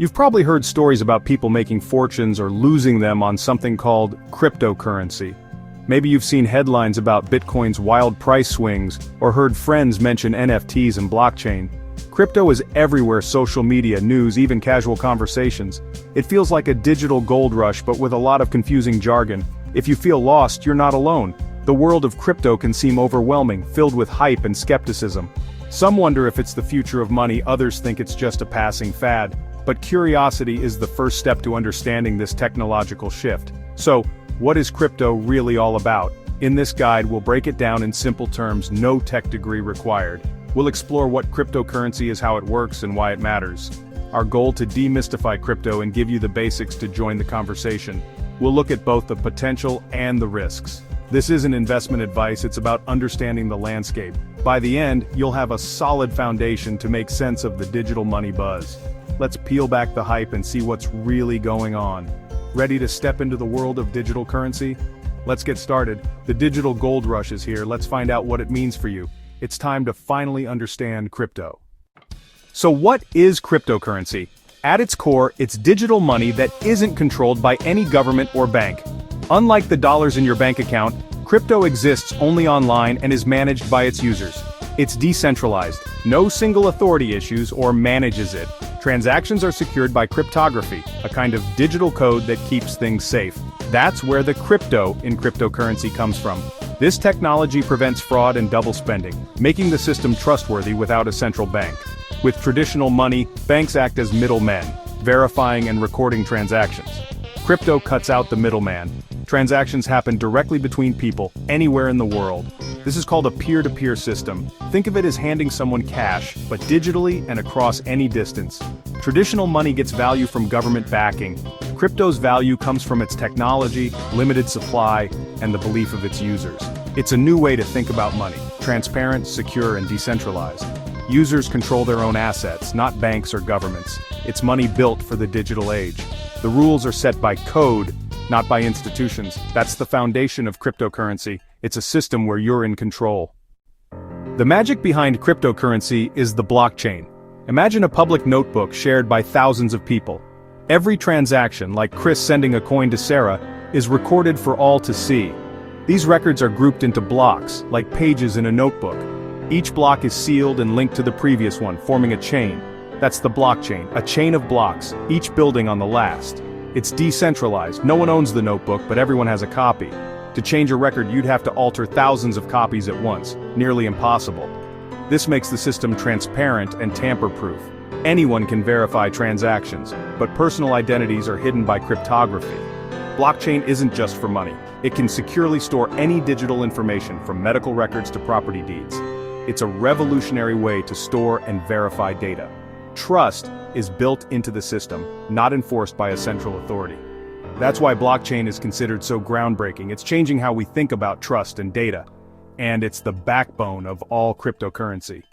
You've probably heard stories about people making fortunes or losing them on something called cryptocurrency. Maybe you've seen headlines about Bitcoin's wild price swings, or heard friends mention NFTs and blockchain. Crypto is everywhere: social media, news, even casual conversations. It feels like a digital gold rush, but with a lot of confusing jargon. If you feel lost, you're not alone. The world of crypto can seem overwhelming, filled with hype and skepticism. Some wonder if it's the future of money, others think it's just a passing fad. But curiosity is the first step to understanding this technological shift. So, what is crypto really all about? In this guide, we'll break it down in simple terms, no tech degree required. We'll explore what cryptocurrency is, how it works, and why it matters. Our goal to demystify crypto and give you the basics to join the conversation. We'll look at both the potential and the risks. This isn't investment advice, it's about understanding the landscape. By the end, you'll have a solid foundation to make sense of the digital money buzz. Let's peel back the hype and see what's really going on. Ready to step into the world of digital currency? Let's get started. The digital gold rush is here. Let's find out what it means for you. It's time to finally understand crypto. So what is cryptocurrency? At its core, it's digital money that isn't controlled by any government or bank. Unlike the dollars in your bank account, crypto exists only online and is managed by its users. It's decentralized. No single authority issues or manages it. Transactions are secured by cryptography, a kind of digital code that keeps things safe. That's where the crypto in cryptocurrency comes from. This technology prevents fraud and double spending, making the system trustworthy without a central bank. With traditional money, banks act as middlemen, verifying and recording transactions. Crypto cuts out the middleman. Transactions happen directly between people, anywhere in the world. This is called a peer-to-peer system. Think of it as handing someone cash, but digitally and across any distance. Traditional money gets value from government backing. Crypto's value comes from its technology, limited supply, and the belief of its users. It's a new way to think about money: transparent, secure, and decentralized. Users control their own assets, not banks or governments. It's money built for the digital age. The rules are set by code, not by institutions. That's the foundation of cryptocurrency. It's a system where you're in control. The magic behind cryptocurrency is the blockchain. Imagine a public notebook shared by thousands of people. Every transaction, like Chris sending a coin to Sarah, is recorded for all to see. These records are grouped into blocks, like pages in a notebook. Each block is sealed and linked to the previous one, forming a chain. That's the blockchain, a chain of blocks, each building on the last. It's decentralized. No one owns the notebook, but everyone has a copy. To change a record, you'd have to alter thousands of copies at once, nearly impossible. This makes the system transparent and tamper-proof. Anyone can verify transactions, but personal identities are hidden by cryptography. Blockchain isn't just for money. It can securely store any digital information, from medical records to property deeds. It's a revolutionary way to store and verify data. Trust is built into the system, not enforced by a central authority. That's why blockchain is considered so groundbreaking. It's changing how we think about trust and data. And it's the backbone of all cryptocurrency.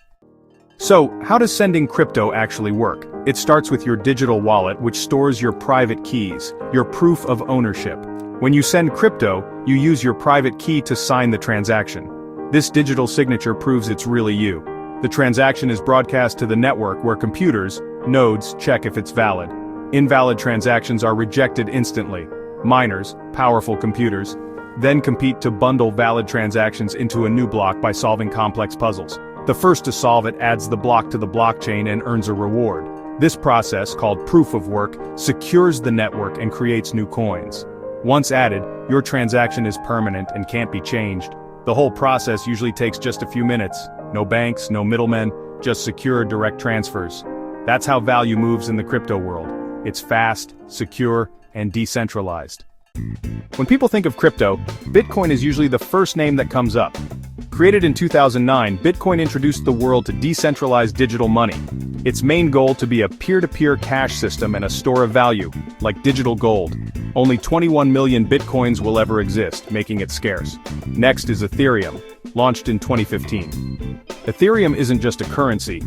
So, how does sending crypto actually work? It starts with your digital wallet, which stores your private keys, your proof of ownership. When you send crypto, you use your private key to sign the transaction. This digital signature proves it's really you. The transaction is broadcast to the network where computers, nodes, check if it's valid. Invalid transactions are rejected instantly. Miners, powerful computers, then compete to bundle valid transactions into a new block by solving complex puzzles. The first to solve it adds the block to the blockchain and earns a reward. This process, called proof of work, secures the network and creates new coins. Once added, your transaction is permanent and can't be changed. The whole process usually takes just a few minutes. No banks, no middlemen, just secure direct transfers. That's how value moves in the crypto world. It's fast, secure, and decentralized. When people think of crypto, Bitcoin is usually the first name that comes up. Created in 2009, Bitcoin introduced the world to decentralized digital money. Its main goal to be a peer-to-peer cash system and a store of value, like digital gold. Only 21 million Bitcoins will ever exist, making it scarce. Next is Ethereum, launched in 2015. Ethereum isn't just a currency.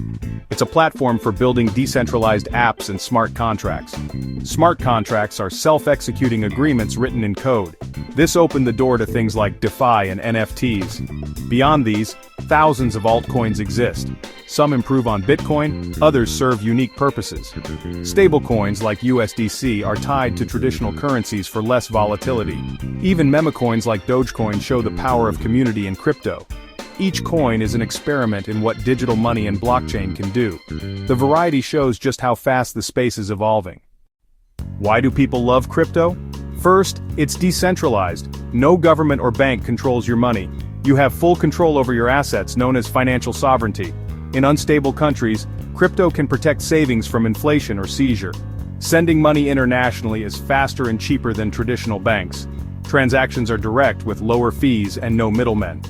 It's a platform for building decentralized apps and smart contracts. Smart contracts are self-executing agreements written in code. This opened the door to things like DeFi and NFTs. Beyond these, thousands of altcoins exist. Some improve on Bitcoin, others serve unique purposes. Stablecoins like USDC are tied to traditional currencies for less volatility. Even meme coins like Dogecoin show the power of community in crypto. Each coin is an experiment in what digital money and blockchain can do. The variety shows just how fast the space is evolving. Why do people love crypto? First, it's decentralized. No government or bank controls your money. You have full control over your assets, known as financial sovereignty. In unstable countries, crypto can protect savings from inflation or seizure. Sending money internationally is faster and cheaper than traditional banks. Transactions are direct with lower fees and no middlemen.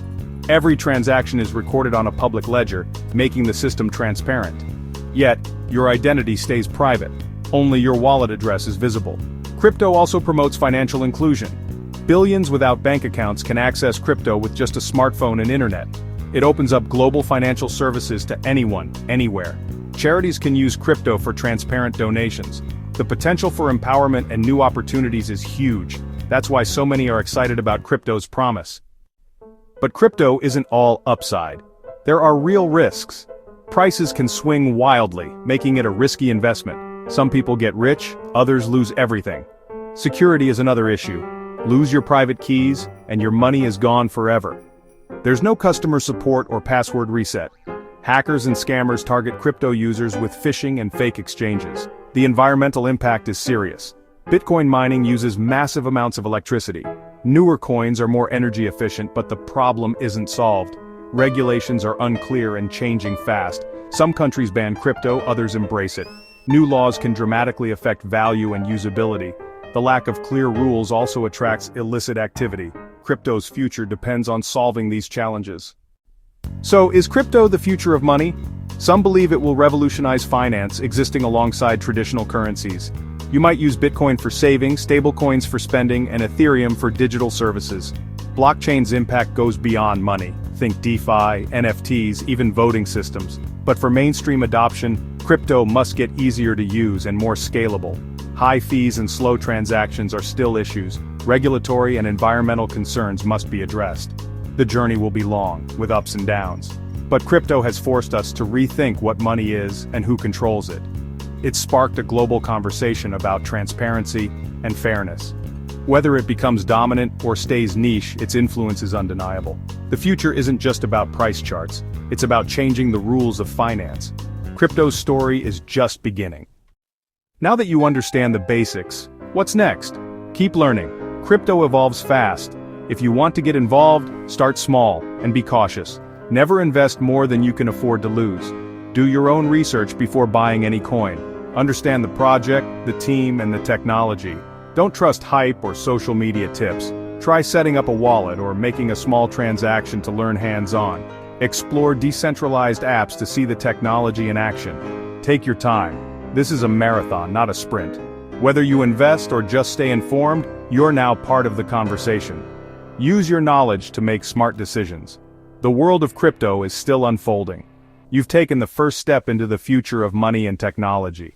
Every transaction is recorded on a public ledger, making the system transparent. Yet, your identity stays private. Only your wallet address is visible. Crypto also promotes financial inclusion. Billions without bank accounts can access crypto with just a smartphone and internet. It opens up global financial services to anyone, anywhere. Charities can use crypto for transparent donations. The potential for empowerment and new opportunities is huge. That's why so many are excited about crypto's promise. But crypto isn't all upside. There are real risks. Prices can swing wildly, making it a risky investment. Some people get rich, others lose everything. Security is another issue. Lose your private keys, and your money is gone forever. There's no customer support or password reset. Hackers and scammers target crypto users with phishing and fake exchanges. The environmental impact is serious. Bitcoin mining uses massive amounts of electricity. Newer coins are more energy efficient, but the problem isn't solved. Regulations are unclear and changing fast. Some countries ban crypto, others embrace it. New laws can dramatically affect value and usability. The lack of clear rules also attracts illicit activity. Crypto's future depends on solving these challenges. So, is crypto the future of money? Some believe it will revolutionize finance, existing alongside traditional currencies. You might use Bitcoin for saving, stablecoins for spending, and Ethereum for digital services. Blockchain's impact goes beyond money. Think DeFi, NFTs, even voting systems. But for mainstream adoption, crypto must get easier to use and more scalable. High fees and slow transactions are still issues. Regulatory and environmental concerns must be addressed. The journey will be long, with ups and downs. But crypto has forced us to rethink what money is and who controls it. It's sparked a global conversation about transparency and fairness. Whether it becomes dominant or stays niche, its influence is undeniable. The future isn't just about price charts, it's about changing the rules of finance. Crypto's story is just beginning. Now that you understand the basics, what's next? Keep learning. Crypto evolves fast. If you want to get involved, start small and be cautious. Never invest more than you can afford to lose. Do your own research before buying any coin. Understand the project, the team, and the technology. Don't trust hype or social media tips. Try setting up a wallet or making a small transaction to learn hands-on. Explore decentralized apps to see the technology in action. Take your time. This is a marathon, not a sprint. Whether you invest or just stay informed, you're now part of the conversation. Use your knowledge to make smart decisions. The world of crypto is still unfolding. You've taken the first step into the future of money and technology.